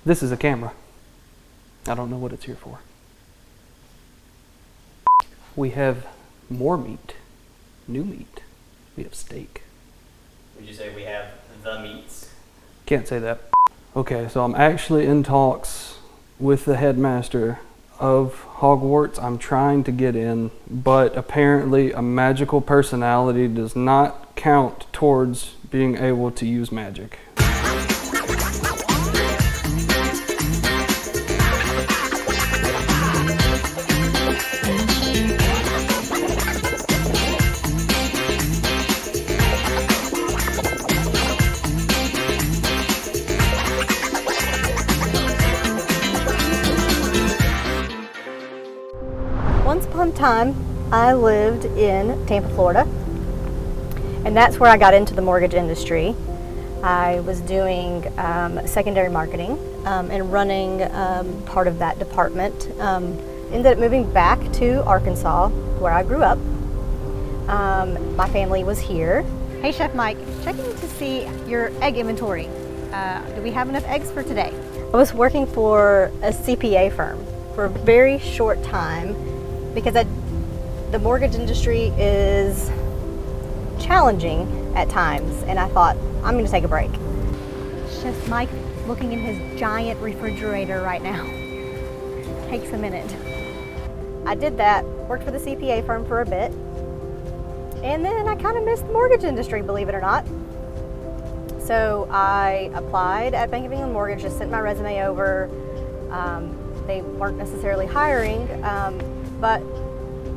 This is a camera. I don't know what it's here for. We have more meat, new meat. We have steak. Would you say we have the meats? Can't say that. Okay, so I'm actually in talks with the headmaster of Hogwarts. I'm trying to get in, but apparently a magical personality does not count towards being able to use magic. Once upon a time, I lived in Tampa, Florida, and that's where I got into the mortgage industry. I was doing secondary marketing and running part of that department. Ended up moving back to Arkansas, where I grew up. My family was here. Hey, Chef Mike, checking to see your egg inventory. Do we have enough eggs for today? I was working for a CPA firm for a very short time, because the mortgage industry is challenging at times, and I thought, I'm going to take a break. Chef Mike looking in his giant refrigerator right now. Takes a minute. I did that, worked for the CPA firm for a bit, and then I kind of missed the mortgage industry, believe it or not. So I applied at Bank of England Mortgage, just sent my resume over. They weren't necessarily hiring, but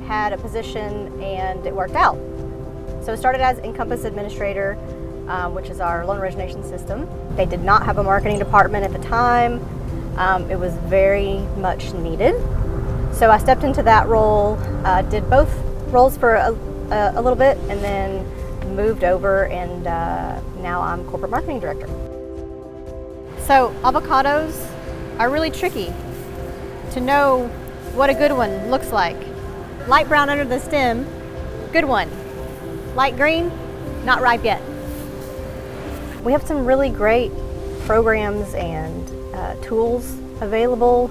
had a position and it worked out. So I started as Encompass Administrator, which is our loan origination system. They did not have a marketing department at the time. It was very much needed. So I stepped into that role, did both roles for a little bit, and then moved over, and now I'm Corporate Marketing Director. So avocados are really tricky to know what a good one looks like. Light brown under the stem, good one. Light green, not ripe yet. We have some really great programs and tools available.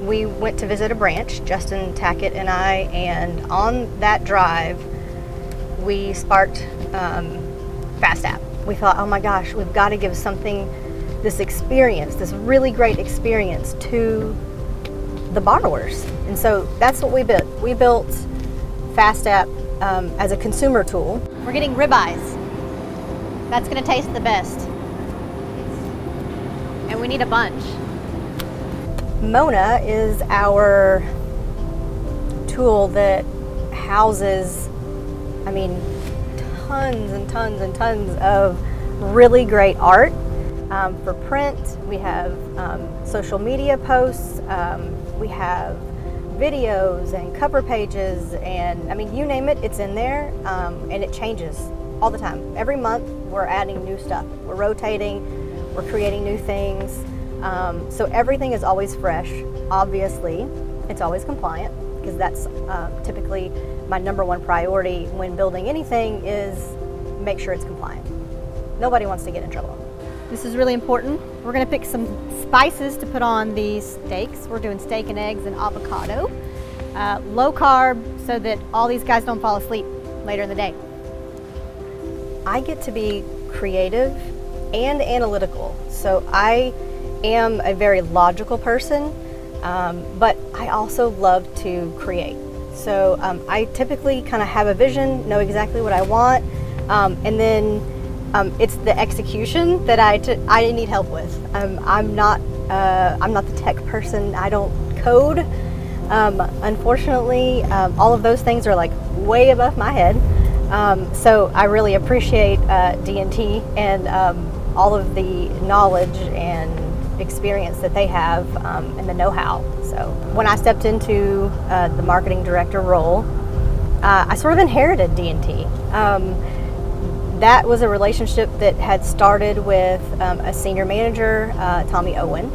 We went to visit a branch, Justin Tackett and I, and on that drive, we sparked Fast App. We thought, oh my gosh, we've got to give something, this experience, this really great experience to the borrowers. And so that's what we built. We built Fast App as a consumer tool. We're getting ribeyes. That's gonna taste the best. And we need a bunch. Mona is our tool that houses, tons and tons and tons of really great art. For print, we have social media posts, we have videos and cover pages, and you name it, it's in there, and it changes all the time. Every month we're adding new stuff. We're rotating, we're creating new things. So everything is always fresh. Obviously, it's always compliant, because that's typically my number one priority when building anything, is make sure it's compliant. Nobody wants to get in trouble. This is really important. We're gonna pick some spices to put on these steaks. We're doing steak and eggs and avocado. Low carb, so that all these guys don't fall asleep later in the day. I get to be creative and analytical. So I am a very logical person, but I also love to create. So I typically kind of have a vision, know exactly what I want, and then it's the execution that I need help with. I'm not the tech person. I don't code. Unfortunately, all of those things are like way above my head. So I really appreciate DNT and all of the knowledge and experience that they have, and the know-how. So when I stepped into the marketing director role, I sort of inherited DNT. That was a relationship that had started with a senior manager, Tommy Owen.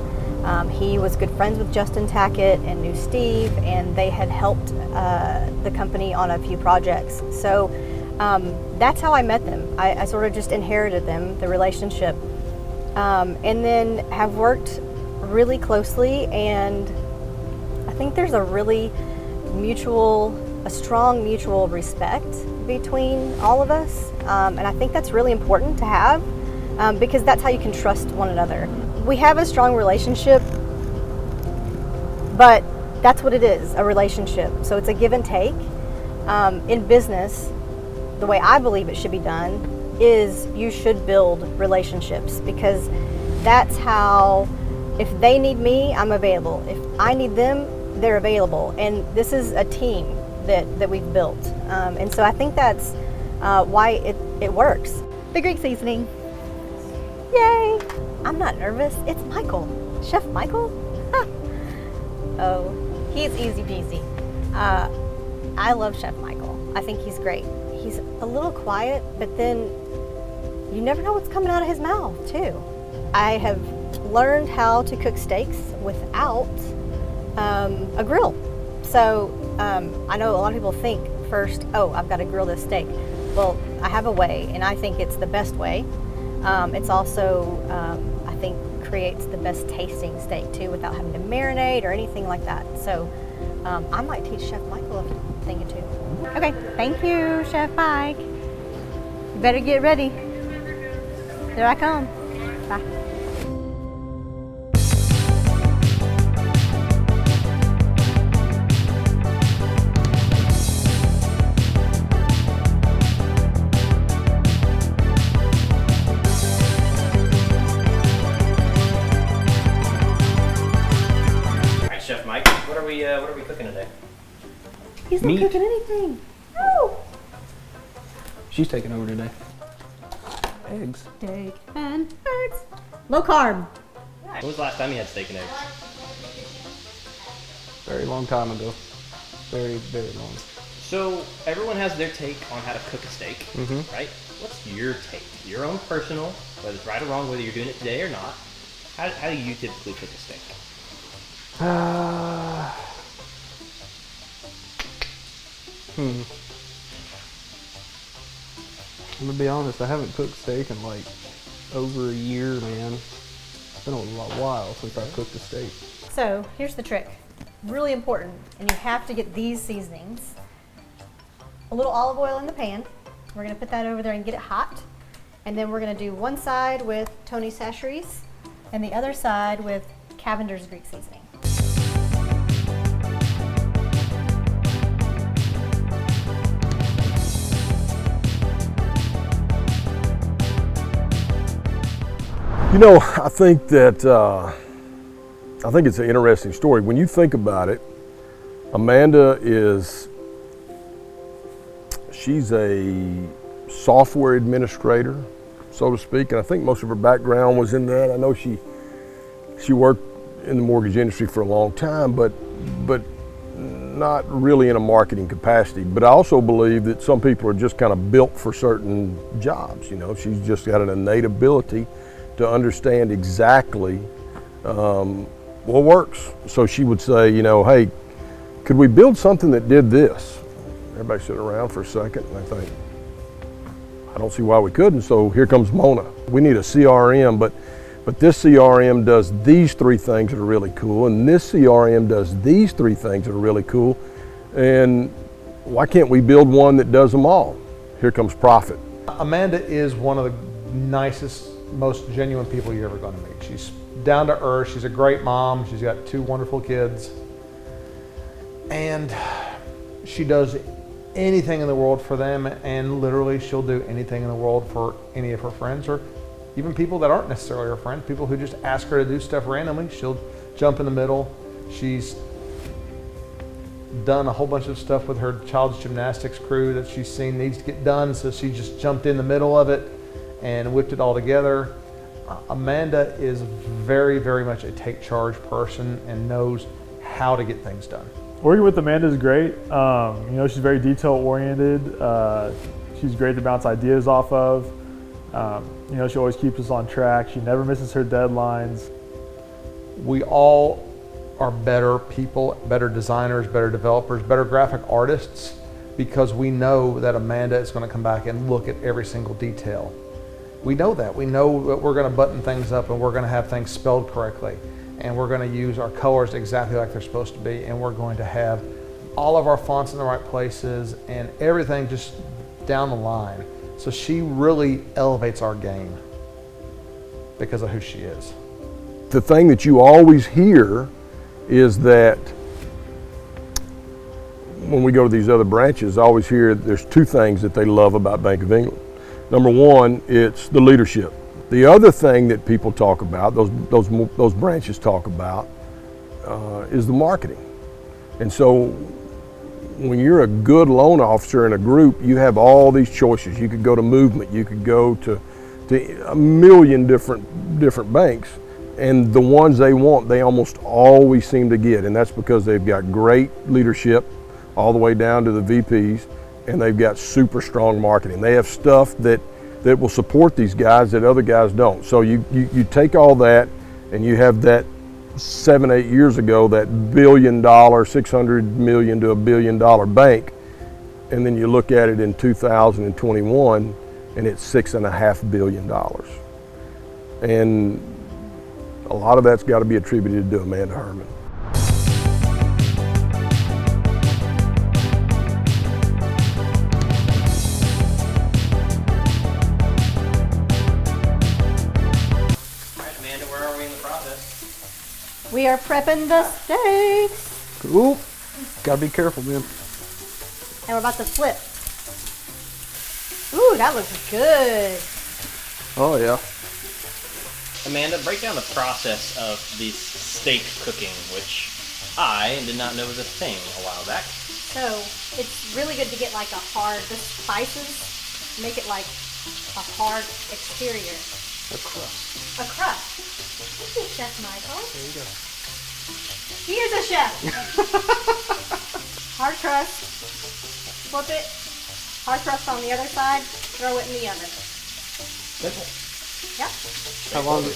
He was good friends with Justin Tackett and knew Steve, and they had helped the company on a few projects. So that's how I met them. I sort of just inherited them, the relationship, and then have worked really closely, and I think there's a really strong mutual respect between all of us, and I think that's really important to have, because that's how you can trust one another. We have a strong relationship, but that's what it is, a relationship. So it's a give and take. In business, the way I believe it should be done is you should build relationships, because that's how, if they need me, I'm available. If I need them, they're available. And this is a team that we've built. And so I think that's why it works. The Greek seasoning. Yay! I'm not nervous. It's Michael. Chef Michael? Oh, he's easy peasy. I love Chef Michael. I think he's great. He's a little quiet, but then you never know what's coming out of his mouth, too. I have learned how to cook steaks without a grill. So I know a lot of people think first, oh, I've got to grill this steak. Well, I have a way, and I think it's the best way. It's also, I think, creates the best tasting steak too, without having to marinate or anything like that. So I might teach Chef Michael a thing or two. Okay, thank you, Chef Mike. You better get ready. Here I come. Bye. What are we cooking today? He's not cooking anything. No. She's taking over today. Eggs. Steak and eggs. Low carb. When was the last time you had steak and eggs? Very long time ago. Very, very long. So everyone has their take on how to cook a steak, right? What's your take? Your own personal, whether it's right or wrong, whether you're doing it today or not. How do you typically cook a steak? I'm gonna be honest, I haven't cooked steak in like over a year, man. It's been a while since I've cooked a steak. So here's the trick. Really important, and you have to get these seasonings. A little olive oil in the pan. We're gonna put that over there and get it hot. And then we're gonna do one side with Tony Chachere's and the other side with Cavender's Greek seasoning. You know, I think it's an interesting story. When you think about it, Amanda she's a software administrator, so to speak, and I think most of her background was in that. I know she worked in the mortgage industry for a long time, but not really in a marketing capacity. But I also believe that some people are just kind of built for certain jobs. You know, she's just got an innate ability to understand exactly what works. So she would say, you know, hey, could we build something that did this? Everybody sit around for a second and I think, I don't see why we couldn't. So here comes Mona. We need a CRM, but this CRM does these three things that are really cool, and this CRM does these three things that are really cool. And why can't we build one that does them all? Here comes Profit. Amanda is one of the nicest, most genuine people you're ever going to meet. She's down to earth. She's a great mom. She's got 2 wonderful kids. And she does anything in the world for them, and literally she'll do anything in the world for any of her friends, or even people that aren't necessarily her friends, people who just ask her to do stuff randomly. She'll jump in the middle. She's done a whole bunch of stuff with her child's gymnastics crew that she's seen needs to get done, so she just jumped in the middle of it and whipped it all together. Amanda is very, very much a take charge person and knows how to get things done. Working with Amanda is great. You know, she's very detail oriented. She's great to bounce ideas off of. You know, she always keeps us on track. She never misses her deadlines. We all are better people, better designers, better developers, better graphic artists, because we know that Amanda is going to come back and look at every single detail. We know that. We know that we're going to button things up and we're going to have things spelled correctly. and we're going to use our colors exactly like they're supposed to be, and we're going to have all of our fonts in the right places and everything just down the line. So she really elevates our game because of who she is. The thing that you always hear is that when we go to these other branches, I always hear there's two things that they love about Bank of England. Number one, it's the leadership. The other thing that people talk about, those branches talk about, is the marketing. And so when you're a good loan officer in a group, you have all these choices. You could go to Movement, you could go to a million different banks, and the ones they want, they almost always seem to get, and that's because they've got great leadership all the way down to the VPs, and they've got super strong marketing. They have stuff that will support these guys that other guys don't. So you take all that, and you have that 7-8 years ago, that $1 billion, $600 million to $1 billion bank, and then you look at it in 2021, and it's $6.5 billion. And a lot of that's got to be attributed to Amanda Herman. We are prepping the steaks. Ooh, gotta be careful, man. And we're about to flip. Ooh, that looks good. Oh yeah. Amanda, break down the process of this steak cooking, which I did not know was a thing a while back. So it's really good to get like the spices make it like a hard exterior. A crust. A crust. Thank you, Chef Michael. There you go. He is a chef. Hard crust. Flip it. Hard crust on the other side. Throw it in the oven. Simple. Yep.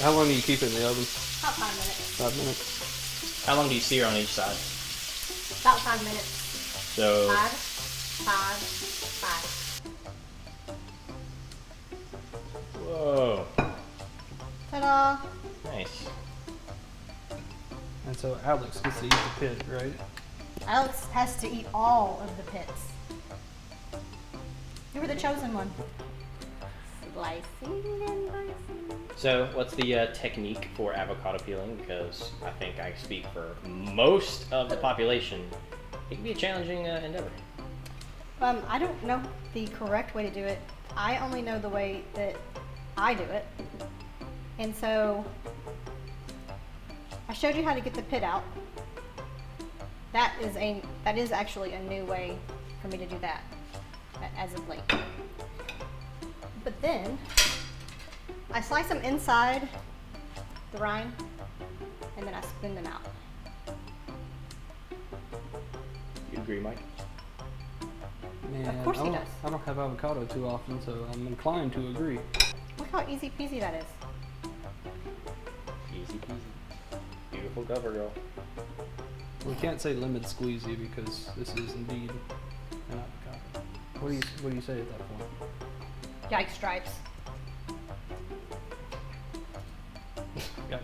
How long do you keep it in the oven? About 5 minutes. 5 minutes. How long do you sear on each side? About 5 minutes. So 5. Whoa. Ta-da. Nice. And so Alex gets to eat the pit, right? Alex has to eat all of the pits. You were the chosen one. Slicing and slicing. So what's the technique for avocado peeling? Because I think I speak for most of the population. It can be a challenging endeavor. I don't know the correct way to do it. I only know the way that I do it. And so I showed you how to get the pit out. That is actually a new way for me to do that as of late. But then I slice them inside the rind and then I spin them out. You agree, Mike? Man, Of course he does. I don't have avocado too often, so I'm inclined to agree. Look how easy peasy that is. Easy peasy. Beautiful cover girl. We can't say lemon squeezy because this is indeed an avocado. What do you say at that point? Yikes stripes. Yikes stripes.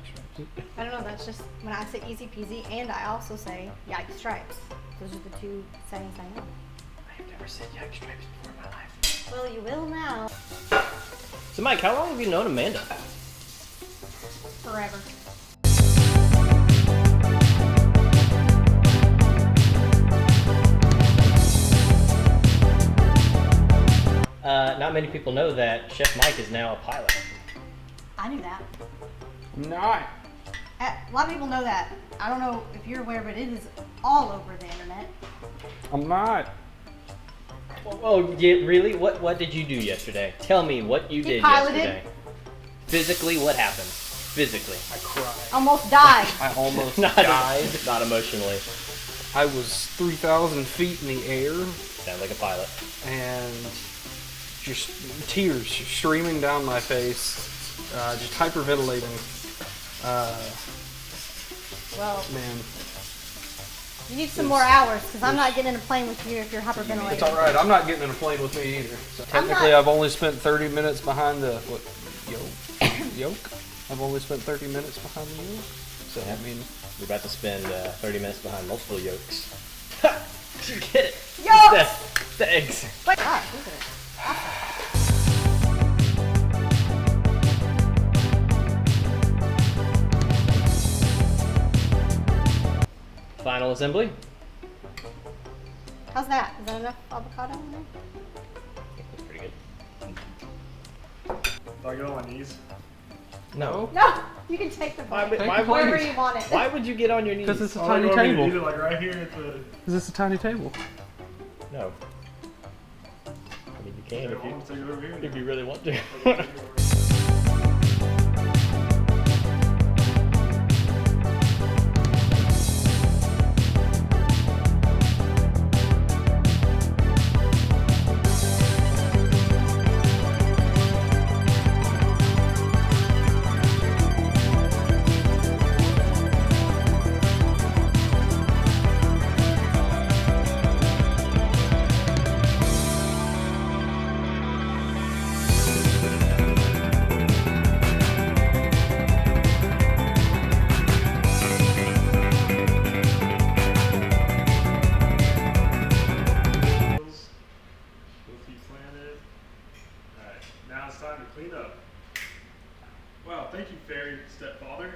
I don't know, that's just when I say easy peasy and I also say yikes stripes. Those are the two sayings I know. I have never said yikes stripes before in my life. Well, you will now. So Mike, how long have you known Amanda? Forever. Not many people know that Chef Mike is now a pilot. I knew that. Not. A lot of people know that. I don't know if you're aware, but it is all over the internet. I'm not. Oh, yeah, really? What did you do yesterday? Tell me what you did piloted. yesterday. Physically, what happened? Physically. I cried. Almost died. I almost Not died. Not emotionally. I was 3,000 feet in the air Sounds like a pilot. and just tears streaming down my face, just hyperventilating. Well, Man, you need some more hours because I'm not getting in a plane with you if you're hyperventilating. it's all right. I'm not getting in a plane with me either. So technically, I've only spent 30 minutes behind the yoke. I've only spent 30 minutes behind the yoke. So I mean, We're about to spend 30 minutes behind multiple yolks. You get it. Yolks! The eggs. What? Ah, look at it. Final assembly. How's that? Is that enough avocado in there? That's pretty good. Do I get on my knees? No. No, you can take the Why, plate. why, Wherever would, you want it. why would you get on your knees? because it's a Oh, tiny you want me to table. eat it, like right here at the. Because it's a tiny table. No. I mean, you can I'm gonna take it over here. if you really want to. With feet planted. Alright, now it's time to clean up. Wow, thank you, fairy stepfather.